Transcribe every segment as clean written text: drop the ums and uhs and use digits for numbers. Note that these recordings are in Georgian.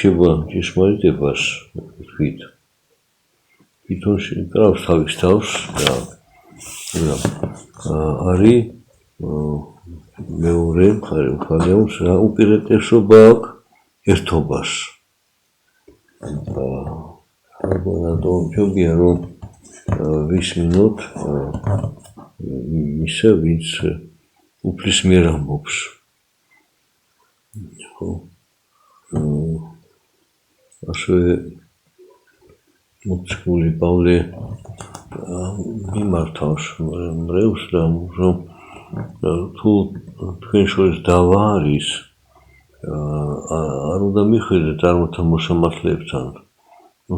ემიჩება ჭეშმარიტებას თქვით. თვითონში კრავს თავის თავს და არის მეორე მხარეებს რა უპირატესობა აქვს ერთობას. რატომ ჯობია რომ ვისმინოთ ისე ვინც უფლის მიერ ამბობს. ასევე მოციქული პავლე მიმართავს მრევლს რომ თუ თქვენ შორის დავა არის არ უნდა მიხვიდეთ წარმოთა მოსამართლეებთან.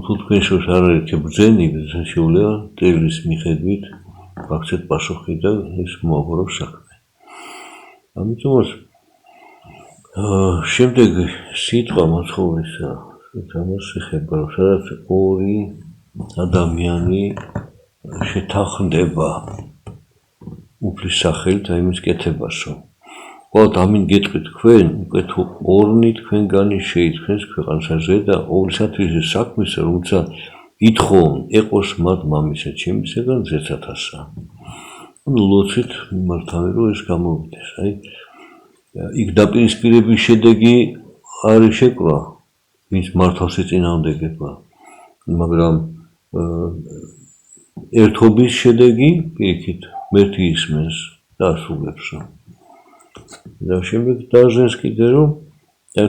თუ თქვენ შორის არ არის ბრძენი, შეუძლია მტევრის მიხედვით გაქცეთ პასუხი და ეს მოაგვაროს საქმე. ამიტომაც შემდეგ სიტყვა მოციქულისა თამას ეხება, რომ სადაც ორი ადამიანი შეთანხმდება უფლის სახელით აიმის კეთებასო. ყოველთ ამინ გეტყვით თქვენ, უკვე თუ ორნი თქვენგანი შეიქმნეს ქვეყანაზე და ორისათვის საქმისა, როცა ითხოვენ ეყოს მათ მამისა ჩემისაგან ზეცათასა. ლოცვით მიმართავენ რომ ეს გამოვიდეს. იქ დაპირისპირების შედეგი არის შეკრა, ვინც მართავს ეწინააღმდეგება, მაგრამ ერთობის შედეგი პირიქით მერთი ისმენს და ასრულებსო. და შემდეგ დაჟენს კიდე რომ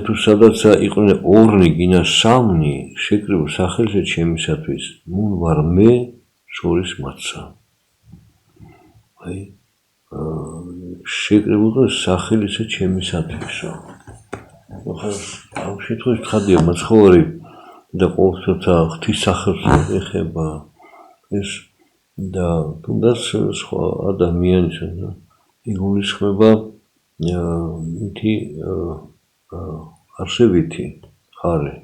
თუ სადაცა იყვნენ ორნი გინა სამნი შეკრებულ სახელზე ჩემისათვის, ნუ ვარ მე შორის მათსა. შეკრებულ სახელისა ჩემისათვისო. ამ შემთხვევაში თხადია მაცხოვარი და ყოველთვის ღვთის სახელს ეხება ეს და თუნდაც სხვა ადამიანის იგულისხმება ითი არსებითი ხარე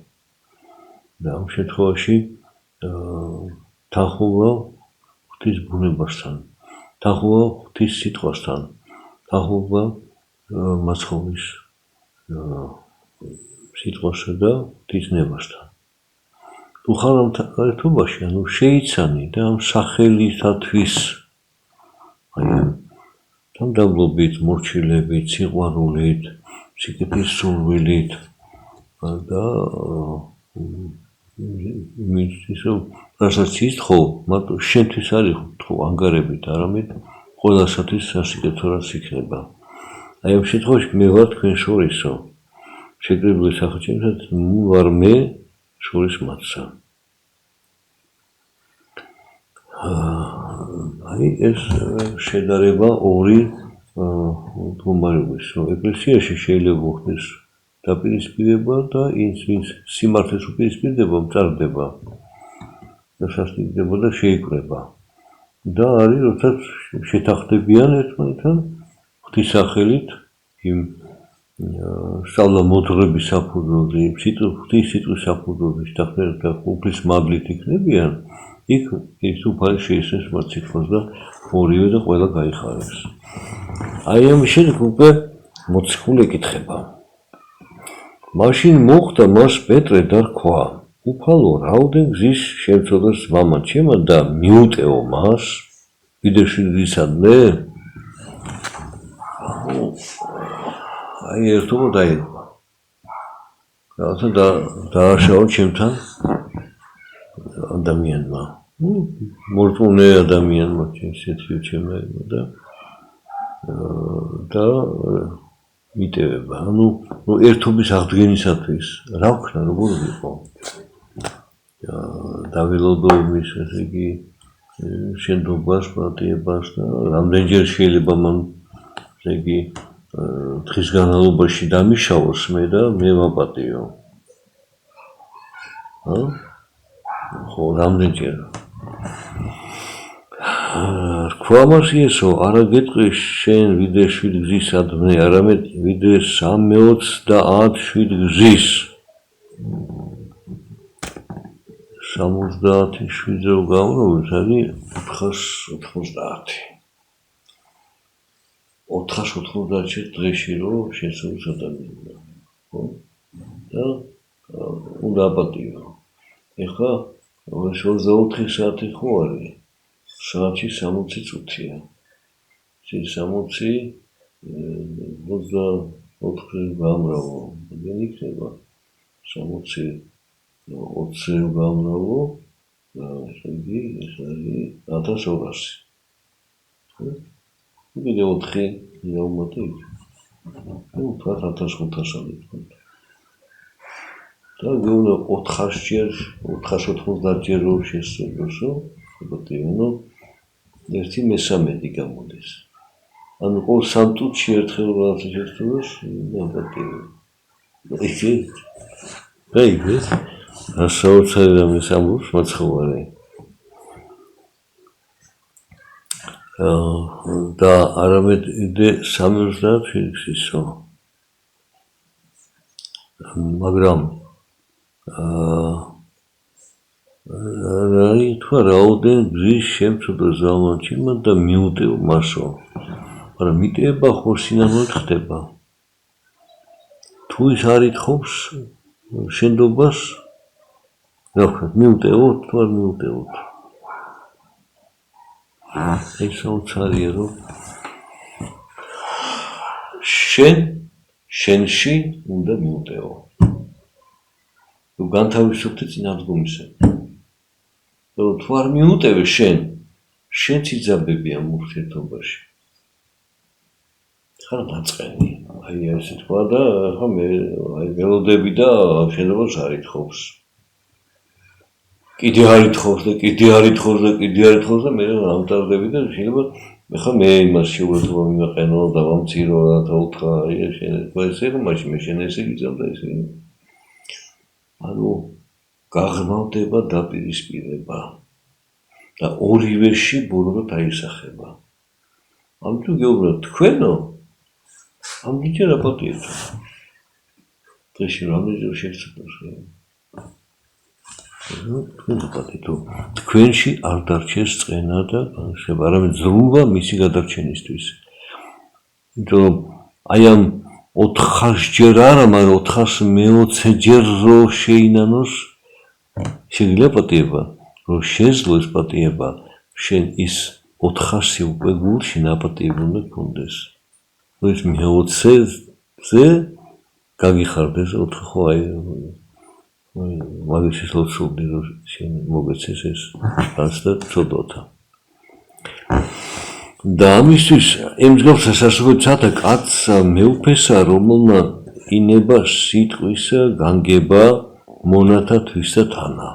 და ამ შემთხვევაში თანხმობა ღვთის ბუნებასთან, თანხმობა ღვთის სიტყვასთან, თანხმობა მაცხოვრის სიტყვასა და ღვთის ნებასთან. თუ ხარ ამ ერთობაში, ანუ შეიცანი და ამ სახელისათვის თანდამლობით, მორჩილებით, სიყვარულით, სიკეთის სურვილით და იმისთვის რომ რასაც ითხოვ, მარტო შენთვის არ ითხოვ ანგარებით, არამედ ყველასათვის სასიკეთო რაც იქნება. ამ შემთხვევაში მე ვარ თქვენ შორისო. შეკრებილი სახით ჩემისათვის ნუ ვარ მე შორის მათსა. ეს შედარება ორი მდგომარეობის, რომ ეკლესიაში შეიძლება ხდეს დაპირისპირება და ის ვინც სიმართლეს უპირისპირდება, მწარდება და სასტიკდება და შეიკრება. და არის როდესაც შეთანხმდებიან ერთმანეთთან ღვთის სახელით იმ სწავლამოძღვრების საფუძველზე, ღვთის სიტყვის საფუძველზე შეთანხმდებიან და უფლის მადლით იქნებიან, იქ ის უფალი შეისწრებს მათ სიტყვას და ორივე და ყველა გაიხარებს. ამის შემდეგ უკვე მოციქული ეკითხება. მაშინ მოხვდა მას პეტრე და რქვა, უფალო, რაოდენ გზის შემცოდოს მამა ჩემა და მიუტეო მას ვიდეშვიდისადმე? ერთობა დაერქვა. რაღაცა დააშავა ჩემთან ადამიანმა. მორწმუნე ადამიანმა ისეთი ჩემმა და მიტევება. ანუ ერთობის აღდგენისათვის რა ვქნა, როგორ ვიყო? დავილოდო იმის, ესე იგი, შენდობას, პატიებას და რამდენჯერ შეიძლება მან, ესე იგი, დღის განმავლობაში დამიშავოს მე და მე ვაპატიო. ხო, რამდენჯერ. რქვა მას იესო, არა გეტყვი შენ ვიდეშვიდ გზისადმე, არამედ ვიდრე 327 გზის. 77-ზე რო გამოვიდეთ, არის 490. 490 დღეში რო შესულს ადამიანმა. ხო? და უნდა აპატიო. ეხლა 24 საათი ხო არის? საათში 60 წუთია. 60 24 გამრავო. δεν იქნება 60 20 გამრავო. იგი ეს არის 1200. კიდე 4 დავუმატე იქ. ნუ 1500 ვიქნებ. და გეუბნა 490 ჯერ რო შესწავლოსო, აბატონო, 1/13 გამოდის. ანუ ყოველ 3 წუთში ერთხელ რაღაცა შესწავლოს, აბატონო. ისე გაიგეს? საოცარი რამე სამბობს მაცხოვარი. და არამედ 330 ფიქსისო. მაგრამ რა თქვა რაოდენ გზის შემცოდო ზალმანჩილმა და მიუტევ მასო. მაგრამ მიტება ხო სინამდვილედ ხდება. თუ ის არ ითხოვს შენდობას, რა ვქნა, მიუტევოთ თუ არ მიუტევოთ. ეს საოცარია რომ შენში უნდა მიუტევო. თუ განთავისუფლდე წინააღმისგონისა. რომ თუ არ მიუტევე შენც იძაბებია ურთიერთობაში. ხარ დაწყენი. აი ესე თქვა და ახლა მე ველოდები და შენობას არ ითხოვს. კიდე არ ითხოვს და მე ამტარდები და შეიძლება ახლა მე იმას შეურაცხყოფა მიმაყენო და ვამცირო და უთხრა აი შენ ესე რომ მაშინ მე შენ ესე გიძავდა ესე. ანუ გაღრმავდება დაპირისპირება და ორივეში ბოლომდე დაისახება. ამიტომ გეუბნა თქვენო ამჯერ აპატიეთ. დღეში რამდენჯერ შეგწყვეტს თქვენში არ დარჩეს წყენა და განსხვავება, არამედ ზრუნვა მისი გადარჩენისთვის. იმიტომ რომ აი ამ 400 ჯერ არა, მაგრამ 420 ჯერ რო შეინანოს შეიძლება პატიება, რომ შეძლო ეს პატიება, შენ ის 400 უკვე გულში ნაპატიები უნდა გქონდეს. ეს 20-ზე გაგიხარდეს 4 ხო აი მაგის ლოცულდი რომ შენ მოგეცეს ეს განსდა ცოდოთა. და ამისთვის ემსგავსა სასუქოთათა კაცსა მეუფესა რომელმა ინება სიტყვისა განგება მონათა თვისა თანა.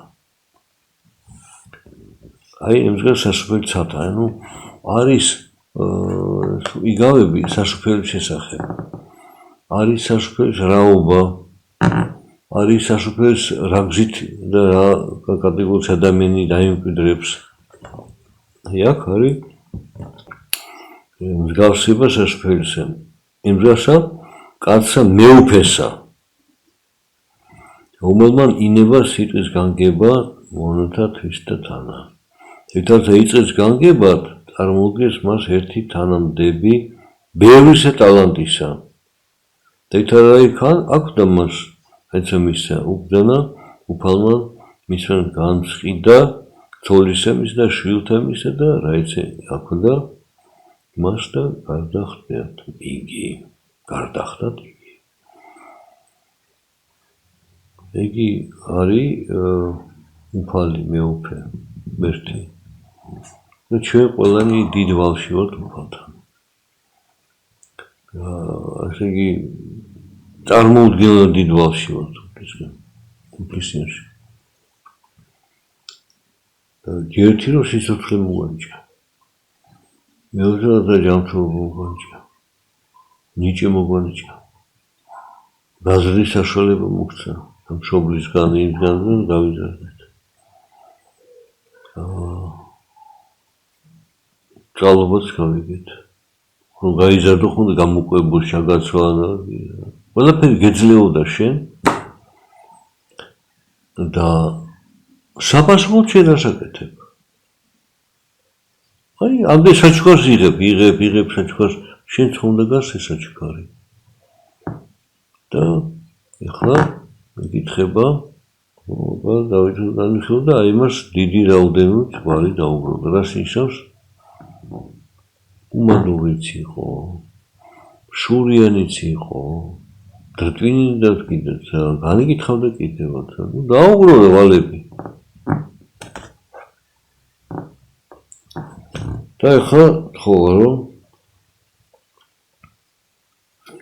აი ემსგავსა სასუქოთათა, ანუ არის იგავები სასუქოების შესახებ. არის სასუქოების რაობა, არის სასუქოების რა გზით და რა კატეგორიის ადამიანი დაიმკვიდრებს. აი აქ არის მსგავსება სასუქოებისა. ემსგავსა კაცსა მეუფესა რომელმა ინება სიტყვის განგება მონათა თვისა თანა. თვითონაც იწყებს განგებად წარმოუდგენს მას ერთი თანამდები ბევრისა ტალანტისა. თვითონ რა აქვს მას ეცა მისცა უბრძანა უფალმა მისვენ განსყიდა ცოლისა მის და შვილთა მისა და რა ეცე აქვდა მას და გარდახტათ იგი. იგი არის უფალი მეუფე ერთი. და ჩვენ ყველანი დიდ ვალში ვართ უფალთან. ასე იგი წარმოუდგენლად დიდ ვალში ვართ უფლისინში. ერთი რომ სიცოცხლე მოგვანჭა. მეორე და ჯანმრთელობა მოგვანჭა. ნიჭი მოგვანჭა. გაზრდის საშუალება მოგცა. მშობლისგან იმგან გავიზარდეთ. ჭალობაც გავიგეთ. რომ გაიზარდო ხომ გამოყვებო შაგაცვა და ყველაფერი გეძლეოდა შენ და საპასუხოდ შენ ასაკეთებ. აი ამდენ საჩუქარს იღებ საჩუქარს შენც უნდა გასცე საჩუქარი. და ეხლა ეკითხება და აი მას დიდი რაოდენობით გვარი დაუბრუნდა. რას ნიშნავს? უმადურიც იყო, შურიანიც იყო, დრტვინი კიდეც განიკითხავდა კიდევაც. დაუბრუნდა ვალები. და ეხლა თხოვა რომ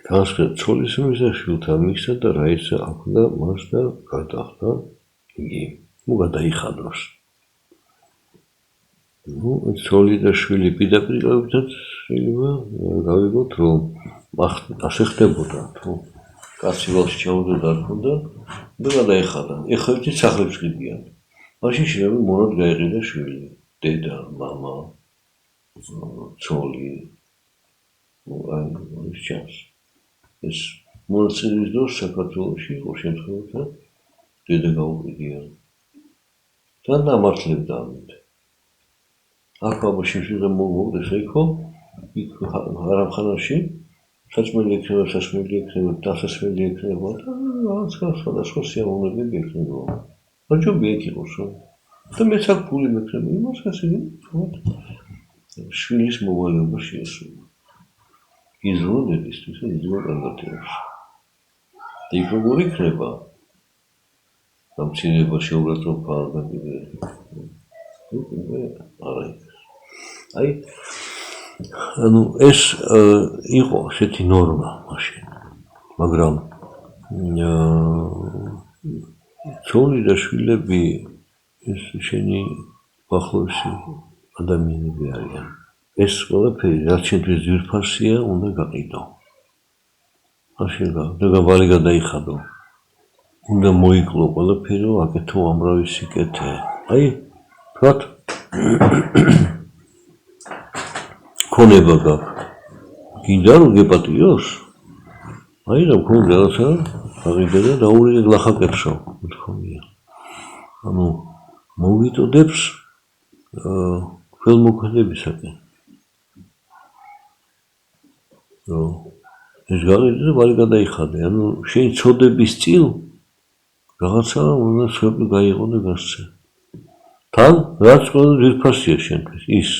განსხვავებით ცოლისმის და შვილთა მისცა და რა ისა აქვდა მას და გადახდა იგი გადაიხადოს. ცოლი და შვილი პირდაპირ გავიგოთ შეიძლება გავიგოთ რომ ასე ხდებოდა თუ კაცი ვალში ჩაუდოდა არ ქონდა და გადაიხადა. ეხლა ერთი სახლებს ყიდიან. მაშინ შეიძლება მონად გაიყიდა შვილი, დედა, მამა, ცოლი. აი ჩანს. ეს მონაწილეობის დროს საქართველოში იყო შემთხვევათა დედა გაუყიდია და დამართლებდა ამით. აქ აბაში შეიძლება მოგდეს ეკო იქ არამხანაში საჭმელი ექნება, სასმელი ექნება, დასასმელი ექნება და რაღაც სხვადასხვა სიამოვნებები ექნება. აჯობია იქ იყოს რომ და მეც აქ ფული მექნება იმას ასე შვილის მოვალეობა შეესრულა. იზრუნო დედისთვის და იზრუნო კარგატევებს. და იქ როგორ იქნება? დამცირება შეურაცხყოფა და კიდე არა იქნება. აი ანუ ეს იყო ესეთი ნორმა მაშინ. მაგრამ ცოლი და შვილები ეს შენი ახლოვსი ადამიანები არიან. ეს ყველაფერი რაც შენთვის ძვირფასია უნდა გაყიდო. მაშინ და ვალი გადაიხადო. უნდა მოიკლო ყველაფერი რომ აკეთო ამრავი სიკეთე. აი თქვათ ქონება გაქვს. გინდა რომ გეპატიოს? აი რა გქონდა რაღაცა აღიდგა და დაურიგე ლახაკებსო, მithomია. ანუ მოვიტოდებს ხელმოქმედებისაკენ. ეს გავიდა და ვარი გადაიხადე. ანუ შენი ცოდების წილ რაღაცა უნდა სხვები გაიყო და გასცე. თან რაც ყველა ძვირფასია შენთვის ის.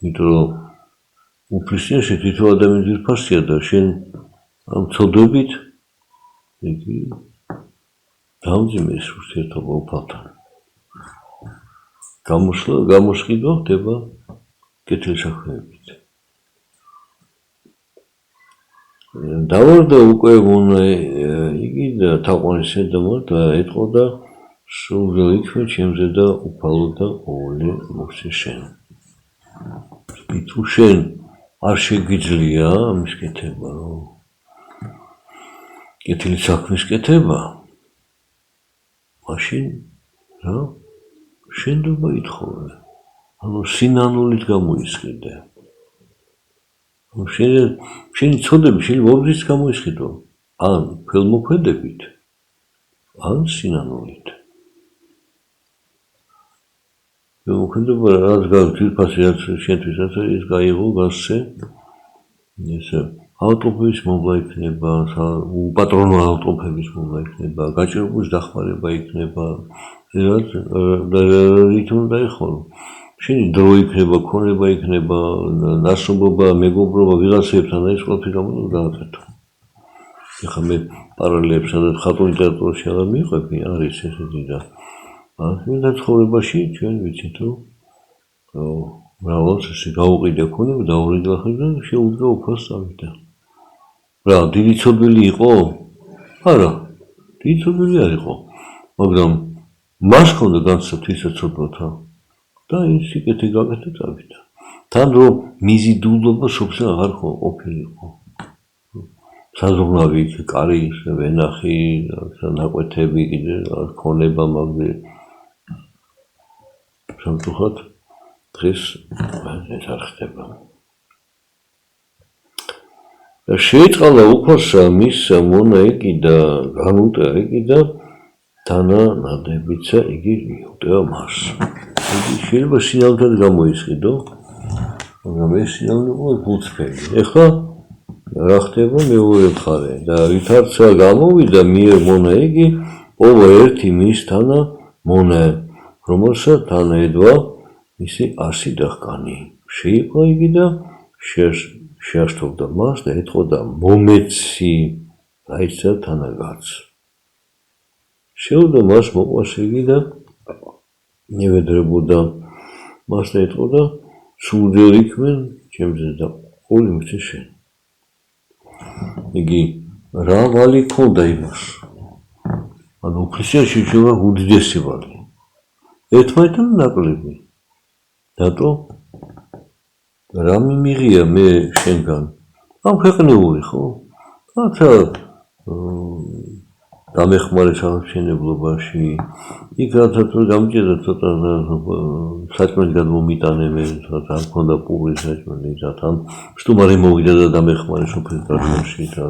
იმიტომ რომ უფრისიაში თითო ადამიანი ძვირფასია და შენ ამ ცოდებით იგი დამძიმეს ურთიერთობა უფალთან. გამოსყიდვა ხდება კეთილსაქმეებით. დავარდა უკვე იგი და თაყვანისმცემლად და ეტყოდა სულ იქვე ჩემზე და უფალო და ყოველი მოსე შენ. თუ შენ არ შეგიძლია ამის კეთება, რომ კეთილი საქმის კეთება, მაშინ რა შენდობა ითხოვე. ანუ სინანულით გამოისყიდე. შენი ცოდები შეიძლება ობრძით გამოისყიდო, ან ხელმოქმედებით, ან სინანულით. ხელმოქმედება რაც ძვირფასი რაც შენთვის ის გაიღო გასცე ესე ავტოფების მომბლა იქნება, უპატრონო ავტოფების მომბლა იქნება, გაჭირების დახმარება იქნება, რით უნდა ეხო. შენი დრო იქნება, ქონება იქნება, ნასობობა, მეგობრობა ვიღაცებთან და ეს ყველაფერი გამოდის გააკეთო. ეხლა მე პარალელებს სადაც ხატო ლიტერატურაში აღარ მივყვები, არის ესეთი და მინდა ცხოვრებაში ჩვენ ვიცით რომ მრავალს ესე გაუყიდე ქონება, დაურიგდა და შეუდგა უფალს წავიდა. რა, დიდი ცოდვილი იყო? არა, დიდი ცოდვილი არ იყო, მაგრამ მას ჰქონდა განცდა თვისაცოდვათა და ის სიკეთე გაკეთა წავიდა. თან რომ მიზიდულობა სოფლში აღარ ყოფილიყო. საზრუნავი, კარი, ვენახი, ნაკვეთები კიდე ქონება მაგდე სამწუხაროდ დღეს ეს არ ხდება. შეიწყალა უფალსა მის მონა იგი და განუტა იგი და თანანადებიცა იგი მიუტევა მას. იგი შეიძლება სინამდვილად გამოისყიდო, მაგრამ ეს სინამდვილე გულწრფელი. ეხლა რა ხდება მეორე მხარე და ვითარცა გამოვიდა მიერ მონა იგი პოვა ერთი მისთანა მონა რომელსაც თან ედვა მისი ასი დახკანი შეიყო იგი და შეაშთობდა მას და ეთყოდა მომეცი რაიცა თანაგაც შეუდა მას მოყვას იგი და ნევედრებოდა მას და ეთყოდა სულდიერ იქმენ ჩემზე და ყოველი მიცე შენ იგი რა ვალი ქონდა იმას ანუ ქრისტიანში შეიძლება უდიდესი ვალი ერთმანეთთან ნაკლები რატო რა მიმიღია მე შენგან ამ ქვეყნეული ხო რაცა დამეხმარე სამშენებლობაში იქ რაცა თუ გამჭირდა ცოტა საჭმელი გადმომიტანებენ ცოტა არ ქონდა პუბლის საჭმელი და თან სტუმარი მოვიდა და დამეხმარე სოფლის გარშემოში და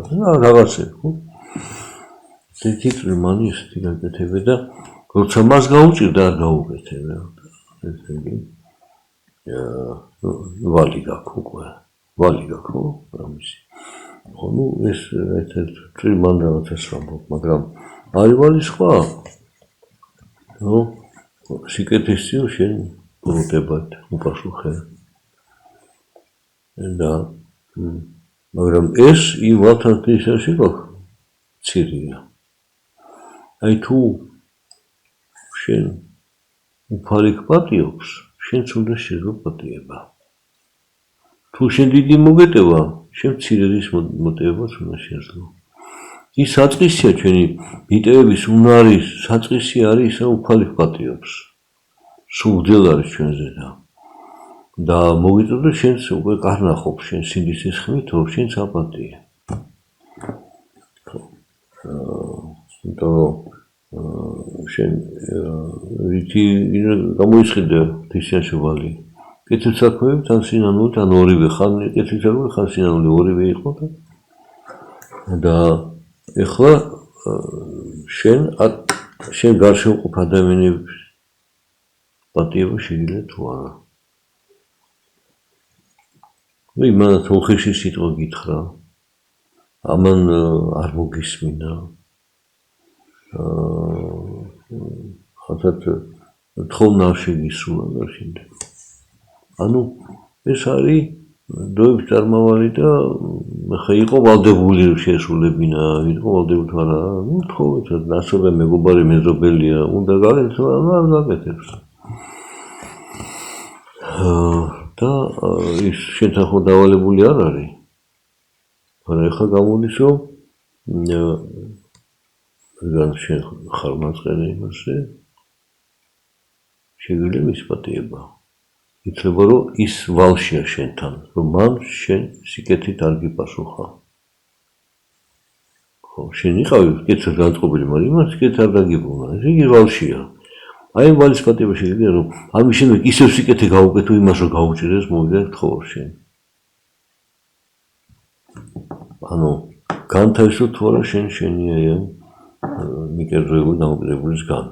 რაღაცე ხო თითქმის მან ისეთი გაკეთებდა და როცა მას გაუჭირდა არ გაუკეთებია ესე იგი ვალი გაქვს უკვე ვალი გაქვს ხო ამისი ხო ნუ ეს ერთ-ერთი მან რაღაცას ვამბობ მაგრამ არის ვალი სხვა ნუ სიკეთის წინ შენ პროტებად უპასუხე და მაგრამ ეს იმ ვალთან ისაში გაქვს ცირია აი თუ შენ უფალი გპატიობს შენც უნდა შეიძლება პატიება თუ შენ დიდი მოგეტევა შენ მცირედის მოტივებაც უნდა შეძლო ის საწყისია ჩვენი მიტევების უნარის საწყისი არის ისა უფალი გპატიობს სულძელ არის ჩვენზე და მოგიწოდო შენც უკვე კარნახობს შენ სინდისის ხმით რომ შენც აპატია შენ რითი გამოისყიდე ქრისტიანში ვალი კეთილ საქმეები თან სინანული თან ორივე ხან კეთილ საქმე ხან სინანული ორივე იყო და ეხლა შენ გარშემოყოფ ადამიანებს პატიება შეგიძლია თუ არა იმანაც უხეში სიტყვა გითხრა ამან არ მოგისმინა ხათათ თხოვნა შეგისულა და შემდეგ ანუ ეს არის დროებით წარმავალი და ხა იყო ვალდებული შეესრულებინა იყო ვალდებული თუ არა ნუ თხოვეთ ნაცნობი მეგობარი მეზობელია უნდა გაგეთო არ გაგეთებს და ის შენთან ხო დავალებული არ არის მაგრამ ხა გამოდის რომ რადგან შენ ხარ მაწყენი იმასე შეგვიძლია მის პატიება ითვლება რომ ის ვალშია შენთან რომ მან შენ სიკეთით არ გიპასუხა ხო შენ იყავი კეთილ განწყობილი მაგრამ იმას სიკეთით არ დაგიბრუნა ეს იგი ვალშია აი ვალის პატიება შეგვიძლია რომ ამის შემდეგ ისევ სიკეთე გაუკეთო იმას რომ გაუჭირდეს მოვიდა თხოვ შენ ანუ განთავისუფლ თუ არა შენია მიკერდროებული დამოკიდებულისგან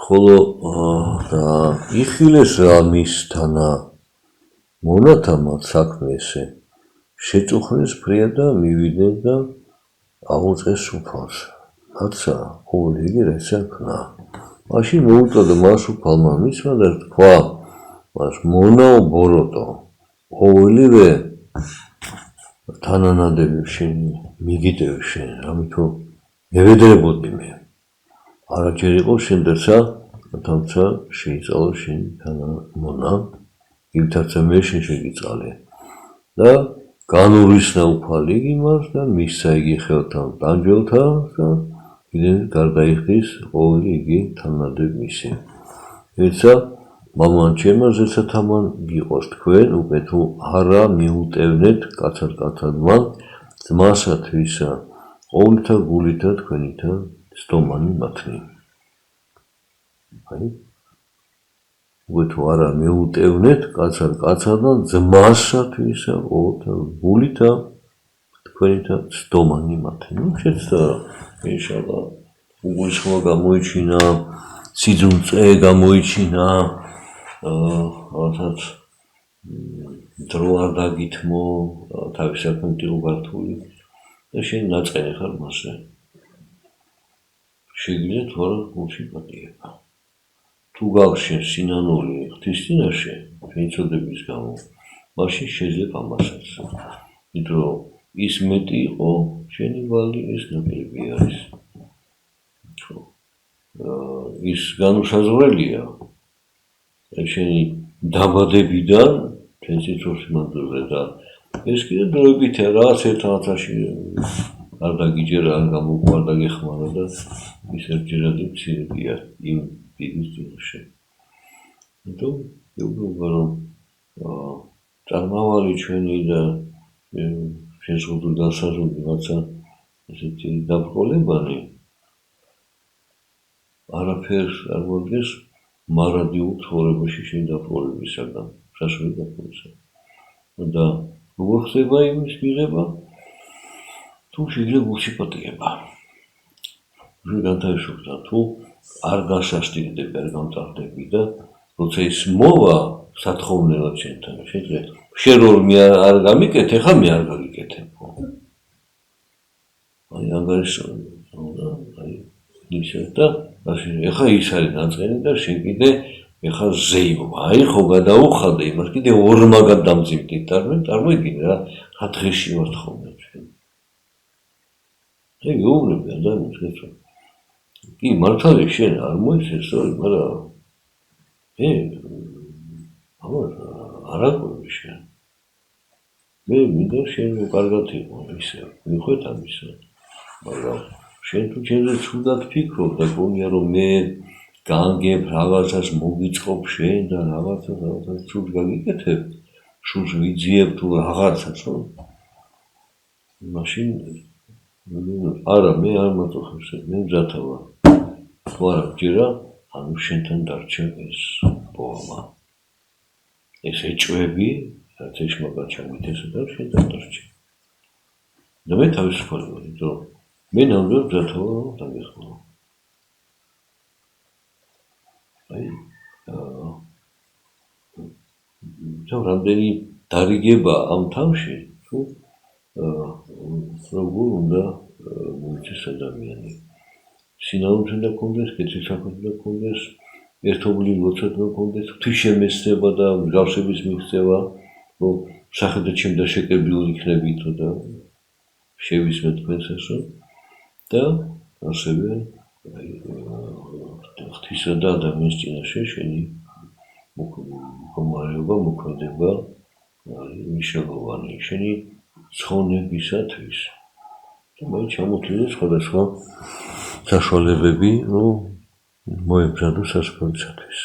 ხოლო და იხილეს რა მისთანა მონათა მათ საქმე ესე შეწუხნეს ფრია და მივიდნენ და აღუწყეს უფალს რაცა ყოველი იგი რაცა ქნა მაშინ მოუწოდა მას უფალმა მისმა და თქვა მას მონაო ბოროტო ყოველივე თანანადები შენ მიგიტევ შენ ამიტომ მევედრებოდი მე არაჯერ იყო შენ დაცა თუმცა შეიწალა შენ თანამონა ილთაცა მე შენ შეგიწალე და განურისნა უფალი იმას და მისცა იგი ხელთან ტანჯველთან და იმენ გარდაიხდის ყოველი იგი თანადებ მისი ეცა მამან ჩემო ზესათამან გიყოს თქვენ უკვე თუ არა მიუტევნეთ კაცად-კაცადმან ძმასათვისა ყოველთა გულითა თქვენითა სტომანი მათნი აი უკვე თუ არა მიუტევნეთ კაცად-კაცადმან ძმასათვისა ყოველთა გულითა თქვენითა სტომანი მათნი ნუ შეცდა ინშალლა უგულისხმობა გამოიჩინა სიძულწე გამოიჩინა რაღაცაც დრო არ დაგითმო, თავის საქმით იყო გართული და შენ ნაწყენი ხარ მასზე. შეგიძლია თუ არა გულში პატიება. თუ გაქვს შენ სინანული ღვთისწინაშე, შენი წოდების გამო, მაშინ შეძლებ ამასაც. იმიტომ რომ ის მეტი იყო, შენი ვალი ეს ნაკლები არის. ის განუსაზღვრელია. შენი დაბადებიდან თენ სიცოცხლის მანძილზე და ეს კიდე დროებითია, რაღაც ერთმანეთში არ დაგიჯერა, არ გამოუყვარ და გეხმარა და ის ერთჯერადი მცირედია იმ დიდის წინაშე. იმიტომ ვეუბნება, რომ წარმავალი ჩვენი და შეზღუდული განსაზღვრული რაღაცა ესეთი დაბრკოლებანი არაფერს არ მოადგენს მარადიულ ცხოვრებაში შენი დაბრკოლებისაგან, სასურველი დაბრკოლებისაგან. და როგორ ხდება იმის მიღება? თუ შეიძლება გულში პატიება. განთავისუფლდა, თუ არ გასასტიკდები, არ გამტარდები და როცა ის მოვა სათხოვნელად შენთან, შეიძლება შენ რომ არ გამიკეთე, ხა მე არ გაგიკეთებო. აი ანგარიშ ისე და ეხა ის არის ნაწყენი და შენ კიდე ეხა ზეიმობა. აი ხო გადაუხადე იმას, კიდე ორმაგად დამძიმდი. წარმოიდგინე რა დღეში ვართ ხოლმე ჩვენ. აი ვეუბნები ადამიანს გეცო. კი მართალი შენ არ მოიცეს, მაგრამ არა გონი შენ. მე მინდა შენ კარგად იყო ისე, მიხვეთ ამისა. მაგრამ შენ თუ ჩემზე ცუდად ფიქრობ და გონია რომ მე განგებ რაღაცას მოგიწყობ შენ და რაღაცას ცუდ გაგიკეთებ, შულს ვიძიებ თუ რაღაცას, მაშინ არა მე არ მაწუხებს, მე მზათა ვარ. თუ არა გჯერა, ანუ შენთან დარჩა ეს პოემა. ეს ეჭვები, რაც ეშმაკად ჩამითესა და შენთან დარჩა. და მე თავისუფალი ვარ, იმიტომ რომ მე ნამდვილად მზათა ვარ დაგეხმარო. აი რამდენი დარიგება ამ თავში, თუ როგორ უნდა მოიცეს ადამიანი. სინანული უნდა გქონდეს, კეთილსაქმე უნდა გქონდეს, ერთობლივი ლოცვა უნდა გქონდეს, ღვთისშემეცნება და მსგავსების მიღწევა, რომ სახედა ჩემდა შეკრებილი იქნებითო და შევისმე თქვენსასო და ასევე ღვთისა და ადამიანის წინაშე შენი მდგომარეობა, მოქმედება მნიშვნელოვანი შენი ცხონებისათვის. და მაინც ჩამოთვლილი სხვადასხვა საშუალებები, რომ მოემზადო სასწაულისათვის.